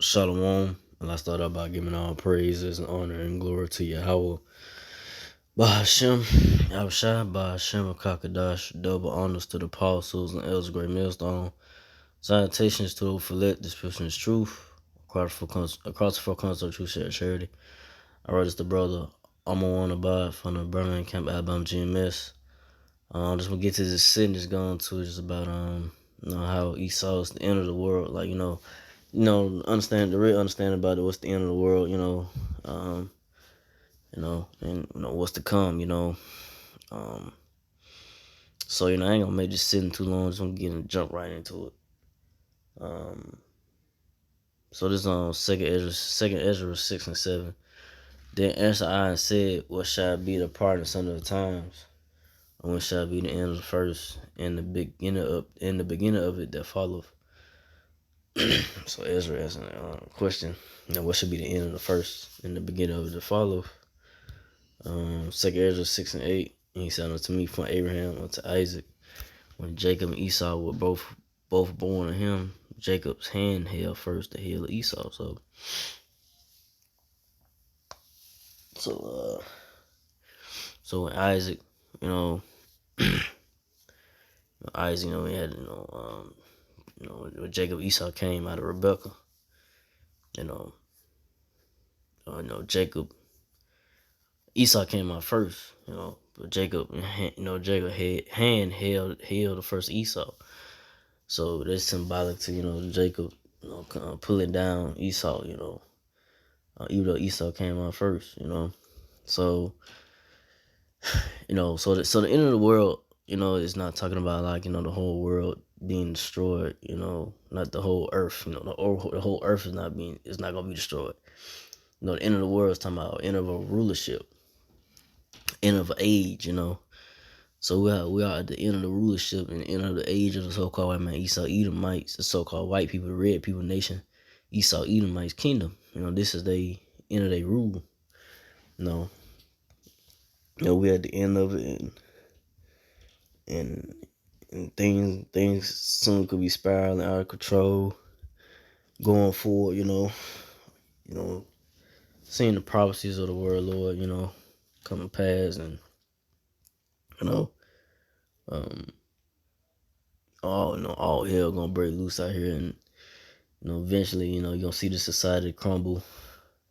Shalom. And I start out by giving all praises and honor and glory to Yahweh. Bahashem, Yahushua, Bahashem, Kakadash, double honors to the apostles and elders, great millstone. Salutations to the Filet, description is truth. Across the four corners of truth, share charity. I wrote this to brother Amo Abad from the Birmingham Camp, Alabama GMS. Just gonna get to this sentence going to just about how Esau is the end of the world, understand the real understanding about it, what's the end of the world, and what's to come, Um, so I ain't gonna make this sitting too long. Just gonna get and jump right into it. So this on second Ezra 6 and 7. Then answered I and said, what shall be the part of some of the times? And when shall be the end of the first and the beginning of it that followeth? So Ezra asking a question. What should be the end of the first and the beginning of it that followeth? Second Ezra 6 and 8. And he said unto me, from Abraham unto Isaac, when Jacob and Esau were both born of him, Jacob's hand held first the heel of Esau. So when Isaac, Isaac, he had, when Jacob Esau came out of Rebekah, Jacob Esau came out first, but Jacob had hand held the first Esau. So that's symbolic to Jacob, pulling down Esau, even though Esau came out first, So so the end of the world, is not talking about the whole world being destroyed, not the whole earth, the whole earth is not gonna be destroyed. The end of the world is talking about end of a rulership, end of age, So we are at the end of the rulership and the end of the age of the so-called white man, Esau Edomites, the so-called white people, the red people nation, Esau Edomites kingdom. This is the end of their rule. We at the end of it, and things soon could be spiraling out of control, going forward. Seeing the prophecies of the word, Lord, come to pass, and all hell gonna break loose out here, and eventually, you're gonna see the society crumble,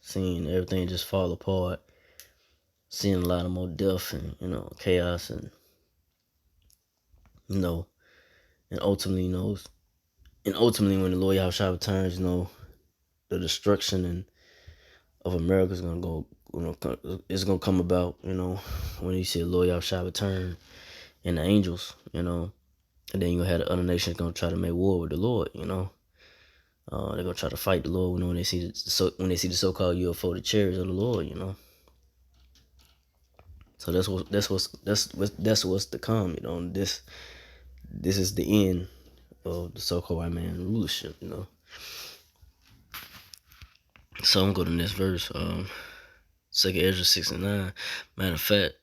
seeing everything just fall apart, seeing a lot of more death and chaos, and and ultimately, when the Lord Yahushua returns, the destruction of America is gonna go, it's gonna come about, when he said Lord Yahushua return and the angels, and then you have the other nations gonna try to make war with the Lord, they're gonna try to fight the Lord when they see the so-called UFO, the chariots of the Lord, So that's what's to come, This is the end of the so-called white man rulership, So I'm going to the next verse, Second Ezra 6 and 9. Matter of fact,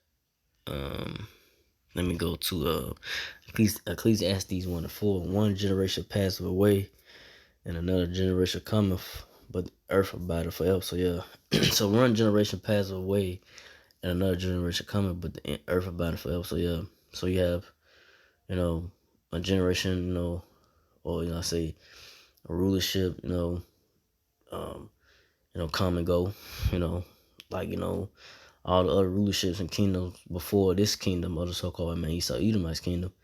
let me go to Ecclesiastes 1 and 4. One generation passeth away, and another generation cometh, but the earth abideth forever. So yeah, so one generation passeth away, and another generation cometh, but the earth abideth forever. So yeah, so you have, a generation, or I say a rulership, come and go, all the other rulerships and kingdoms before this kingdom of the so-called Esau Edomite's kingdom.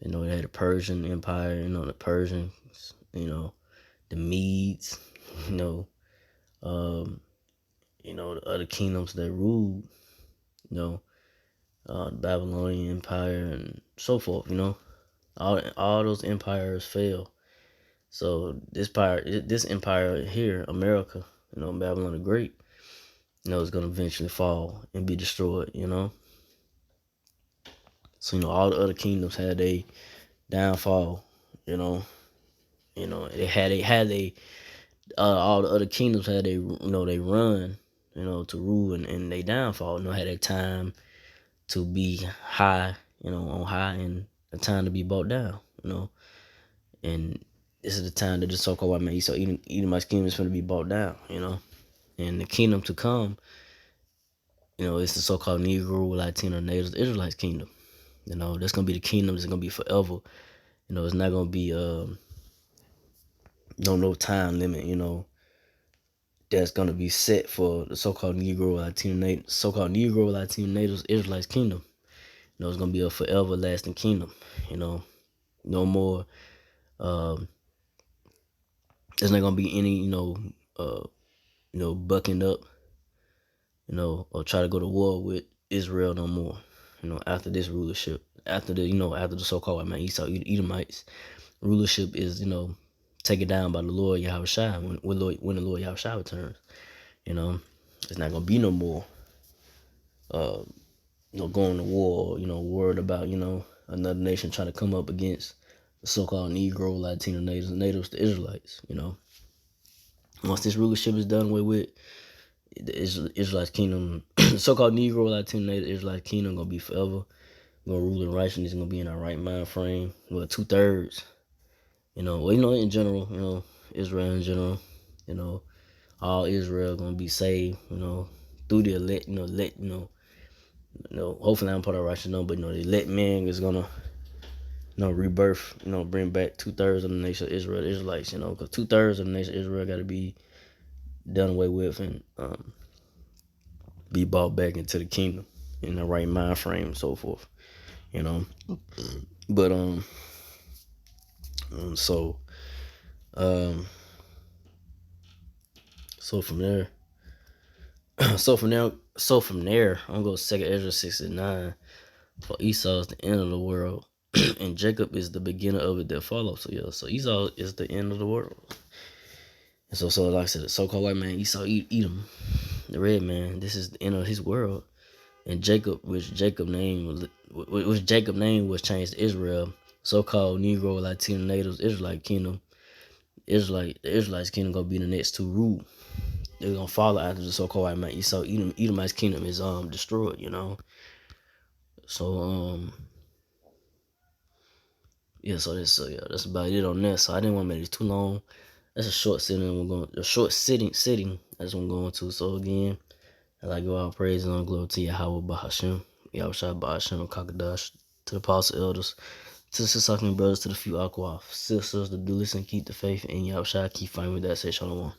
They had the Persian Empire, the Persians, the Medes, the other kingdoms that ruled, the Babylonian Empire and so forth, all those empires fell. So this empire here, America, Babylon the Great, is going to eventually fall and be destroyed, So, all the other kingdoms had a downfall, all the other kingdoms had they run, to rule and they downfall, had a time to be high, on high, and a time to be brought down, and this is the time that the so-called white man Esau Edomite's kingdom is going to be brought down, and the kingdom to come, it's the so-called Negro, Latino, Natives, Israelites kingdom. That's gonna be the kingdom. That's gonna be forever. It's not gonna be no time limit. That's gonna be set for the so-called Negro, Latino, Natives, Israelites kingdom. It's gonna be a forever lasting kingdom. No more. There's not gonna be any bucking up, or try to go to war with Israel no more. After this rulership, after the so-called white man Esau Edomites rulership is taken down by the Lord Yahushua when the Lord Yahushua returns. It's not gonna be no more going to war, worried about another nation trying to come up against the so-called Negro, Latino, natives, the Israelites. Once this rulership is done away with, the Israelites kingdom, the so-called Negro, Latino, native Israelite kingdom gonna be forever. Gonna rule in righteousness. Gonna be in our right mind frame. Well, 2/3. In general, Israel in general, all Israel gonna be saved, through the elect, hopefully I'm part of righteous, but the elect man is gonna, rebirth, bring back 2/3 of the nation of Israel, the Israelites, because 2/3 of the nation of Israel got to be done away with and be brought back into the kingdom in the right mind frame and so forth, but so from there. So from there, I'm gonna go 2nd Ezra 6:9. For Esau is the end of the world, and Jacob is the beginning of it that follows. So Esau is the end of the world. And so like I said, the so-called white man Esau Edom, the red man. This is the end of his world. And Jacob, which Jacob name was changed to Israel, so-called Negro, Latino, natives, Israelite kingdom. The Israelites kingdom gonna be the next to rule. They're gonna follow after the so-called white man Esau Edomite's kingdom is destroyed. So that's about it on that. So I didn't want to make it too long. That's a short sitting. I just want to go into. So again, as I go out praise and glory to Yahweh Bahashem, Yahushua Bahashem, Kakadash, to the apostle elders, to the sucking brothers, to the few aqua sisters, to do listen, keep the faith, and Yahushua keep fighting with that. Say shalom.